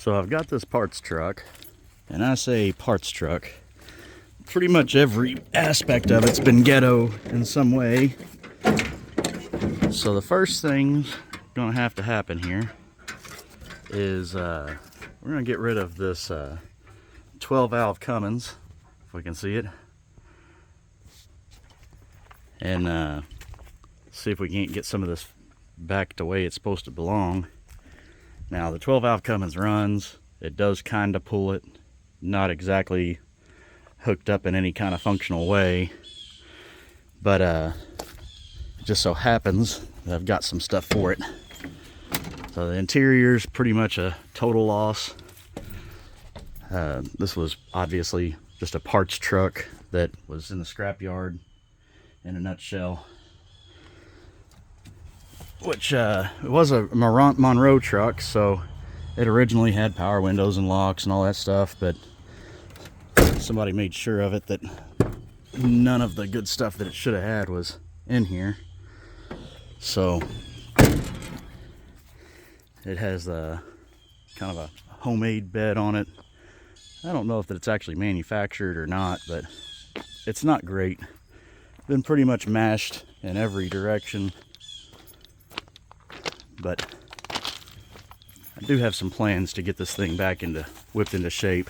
So I've got this parts truck, and I say parts truck, pretty much every aspect of it's been ghetto in some way. So the first thing's gonna have to happen here is we're gonna get rid of this 12 valve Cummins, if we can see it, and see if we can't get some of this back the way it's supposed to belong. Now the 12 valve Cummins runs, it does kind of pull it, not exactly hooked up in any kind of functional way, but it just so happens that I've got some stuff for it. So the interior's pretty much a total loss. This was obviously just a parts truck that was in the scrapyard in a nutshell. Which it was a Monroe truck, so it originally had power windows and locks and all that stuff, but somebody made sure of it that none of the good stuff that it should have had was in here. So it has a kind of a homemade bed on it. I don't know if it's actually manufactured or not, but it's not great. Been pretty much mashed in every direction. But I do have some plans to get this thing back whipped into shape.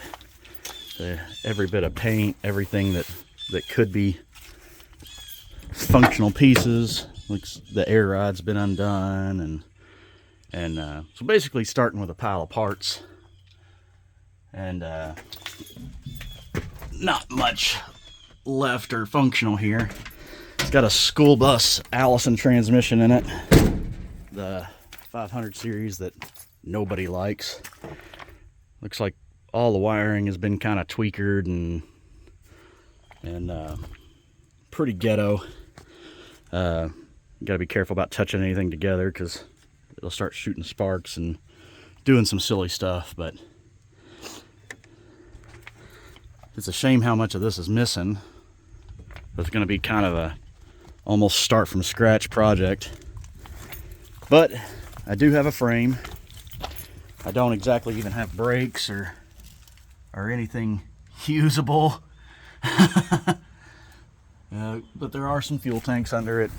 Every bit of paint, everything that could be functional pieces, like the air rod's been undone, and so basically starting with a pile of parts, and not much left or functional here. It's got a school bus Allison transmission in it, the 500 series that nobody likes. Looks like all the wiring has been kind of tweakered and pretty ghetto. You gotta be careful about touching anything together because it'll start shooting sparks and doing some silly stuff. But it's a shame how much of this is missing. It's gonna be kind of a almost start from scratch project. But I do have a frame. I don't exactly even have brakes or anything usable. But there are some fuel tanks under it.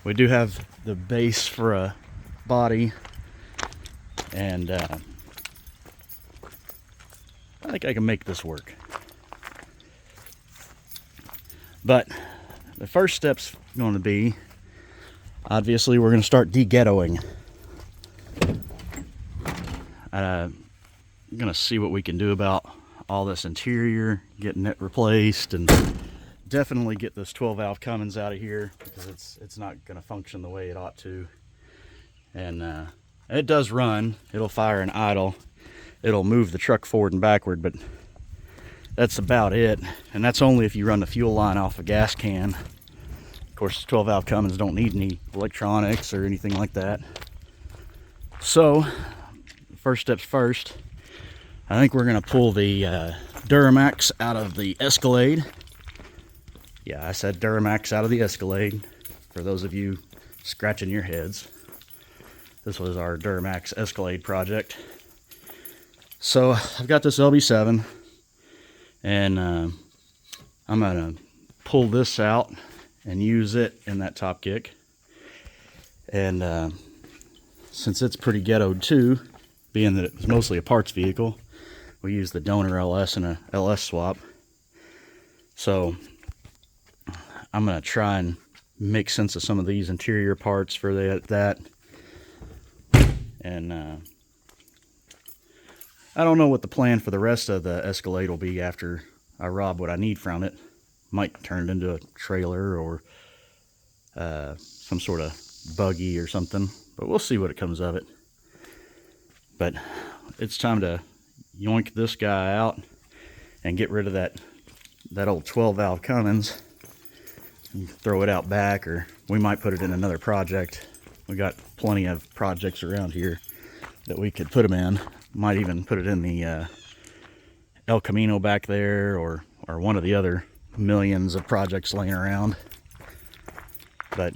We do have the base for a body, and I think I can make this work. But the first step's going to be, obviously, we're going to start de-ghettoing. I'm going to see what we can do about all this interior, getting it replaced, and definitely get this 12 valve Cummins out of here because it's not going to function the way it ought to. And it does run. It'll fire and idle. It'll move the truck forward and backward, but that's about it. And that's only if you run the fuel line off a gas can. Of course, 12 valve Cummins don't need any electronics or anything like that. So, first steps first, I think we're going to pull the Duramax out of the Escalade. Yeah, I said Duramax out of the Escalade, for those of you scratching your heads. This was our Duramax Escalade project. So, I've got this LB7, and I'm going to pull this out and use it in that Topkick. And since it's pretty ghettoed too, being that it was mostly a parts vehicle, we used the donor LS and a LS swap. So I'm going to try and make sense of some of these interior parts for that. And I don't know what the plan for the rest of the Escalade will be after I rob what I need from it. Might turn it into a trailer or some sort of buggy or something, but we'll see what it comes of it. But it's time to yoink this guy out and get rid of that old 12 valve Cummins and throw it out back, or we might put it in another project. We got plenty of projects around here that we could put them in. Might even put it in the El Camino back there, or one of the other millions of projects laying around. But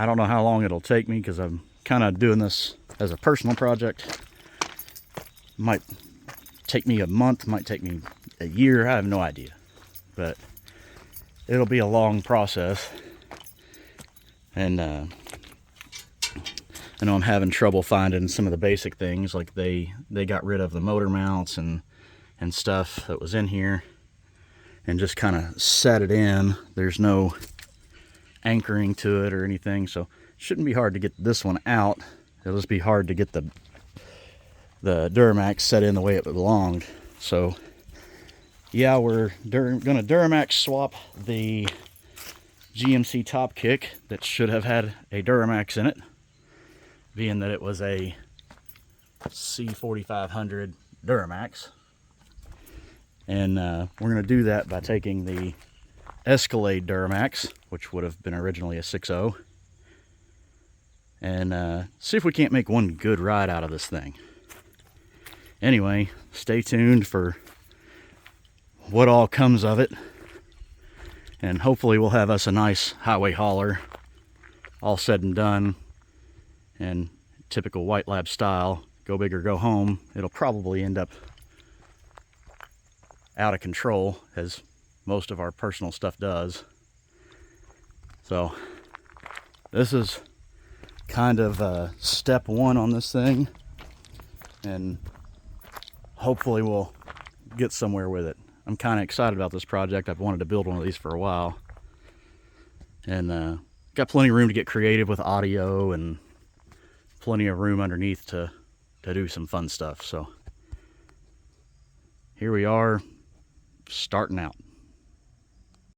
I don't know how long it'll take me because I'm kind of doing this as a personal project. Might take me a month, might take me a year, I have no idea. But it'll be a long process. And I know I'm having trouble finding some of the basic things, like they got rid of the motor mounts and stuff that was in here and just kind of set it in. There's no anchoring to it or anything, so it shouldn't be hard to get this one out. It'll just be hard to get the Duramax set in the way it belonged. So yeah, we're gonna Duramax swap the GMC Topkick that should have had a Duramax in it, being that it was a C4500 Duramax. And we're going to do that by taking the Escalade Duramax, which would have been originally a 6.0, and see if we can't make one good ride out of this thing. Anyway, stay tuned for what all comes of it, and hopefully we'll have us a nice highway hauler, all said and done, and typical White Lab style, go big or go home. It'll probably end up out of control, as most of our personal stuff does. So this is kind of step one on this thing, and hopefully we'll get somewhere with it. I'm kind of excited about this project. I've wanted to build one of these for a while, and got plenty of room to get creative with audio and plenty of room underneath to do some fun stuff. So here we are, starting out.